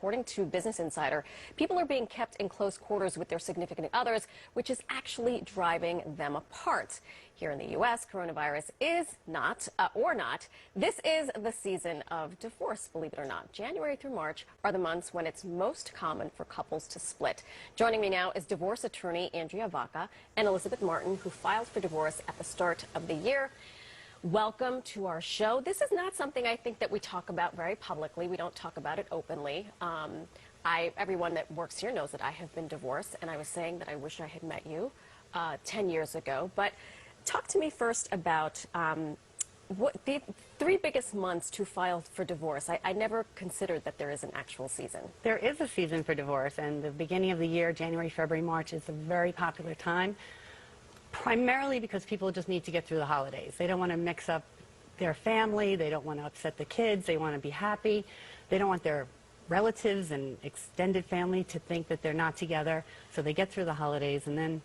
according to Business Insider, people are being kept in close quarters with their significant others, which is actually driving them apart. Here in the U.S., coronavirus is not. This is the season of divorce, believe it or not. January through March are the months when it's most common for couples to split. Joining me now is divorce attorney Andrea Vacca and Elizabeth Martin, who filed for divorce at the start of the year. Welcome to our show. This is not something I think that we talk about very publicly. We don't talk about it openly. Everyone that works here knows that I have been divorced, and I was saying that I wish I had met you 10 years ago. But talk to me first about what the 3 biggest months to file for divorce. I never considered that there is an actual season. There is a season for divorce, and the beginning of the year, January, February, March, is a very popular time, primarily because people just need to get through the holidays. They don't want to mix up their family. They don't want to upset the kids. They want to be happy. They don't want their relatives and extended family to think that they're not together. So they get through the holidays, and then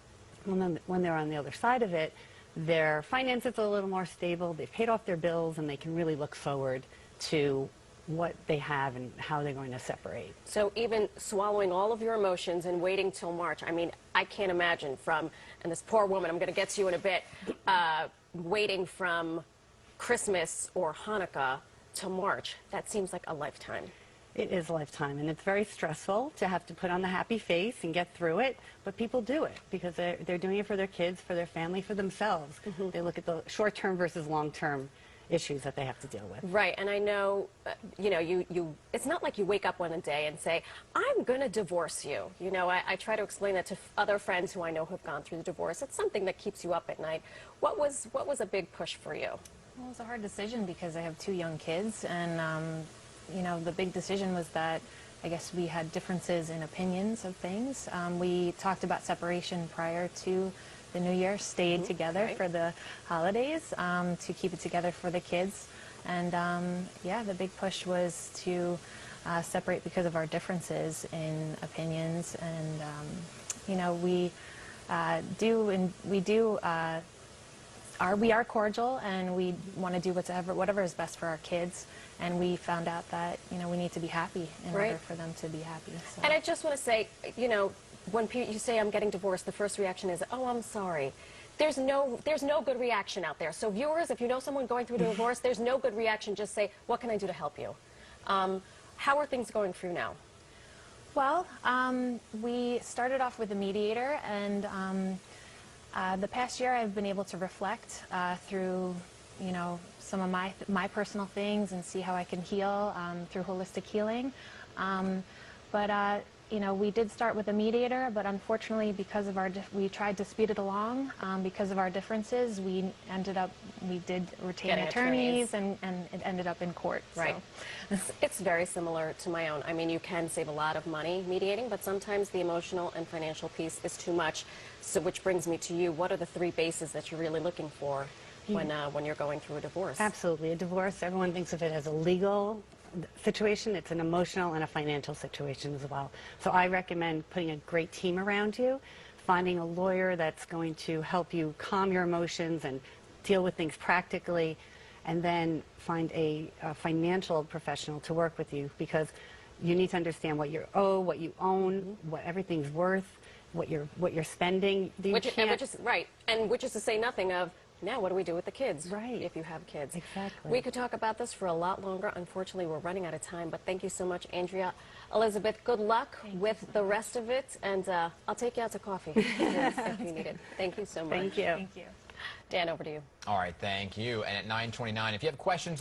when they're on the other side of it, their finances are a little more stable, they've paid off their bills, and they can really look forward to what they have and how they're going to separate. So even swallowing all of your emotions and waiting till March, I mean, I can't imagine and this poor woman, I'm going to get to you in a bit, waiting from Christmas or Hanukkah to March. That seems like a lifetime. It is a lifetime, and it's very stressful to have to put on the happy face and get through it, but people do it because they're doing it for their kids, for their family, for themselves. Mm-hmm. They look at the short-term versus long-term issues that they have to deal with. Right, and I know, it's not like you wake up one day and say, I'm going to divorce you. You know, I try to explain that to other friends who I know have gone through the divorce. It's something that keeps you up at night. What was a big push for you? Well, it was a hard decision because I have 2 young kids, and the big decision was that I guess we had differences in opinions of things. We talked about separation prior to the New Year, stayed together for the holidays to keep it together for the kids. And yeah, the big push was to separate because of our differences in opinions. And we are cordial, and we want to do whatever is best for our kids. And we found out that, we need to be happy in order for them to be happy. So. And I just want to say, when you say I'm getting divorced, the first reaction is, oh, I'm sorry. There's no good reaction out there. So viewers, if you know someone going through a divorce, there's no good reaction. Just say, what can I do to help you? How are things going through now? Well, we started off with a mediator, and the past year I've been able to reflect through, some of my personal things and see how I can heal through holistic healing. We did start with a mediator, but unfortunately, because of we tried to speed it along. Because of our differences, we did retain attorneys, and it ended up in court. Right. So. It's very similar to my own. I mean, you can save a lot of money mediating, but sometimes the emotional and financial piece is too much. So, which brings me to you. What are the 3 bases that you're really looking for when you're going through a divorce? Absolutely. A divorce, everyone thinks of it as a legal situation. It's an emotional and a financial situation as well. So I recommend putting a great team around you, finding a lawyer that's going to help you calm your emotions and deal with things practically, and then find a financial professional to work with you, because you need to understand what you owe, what you own, what everything's worth, what you're spending. Which is to say nothing of, now, what do we do with the kids? Right. If you have kids. Exactly. We could talk about this for a lot longer. Unfortunately, we're running out of time, but thank you so much, Andrea. Elizabeth, good luck with the rest of it, and I'll take you out to coffee if you need it. Thank you so much. Thank you. Thank you. Dan, over to you. All right, thank you. And at 9:29, if you have questions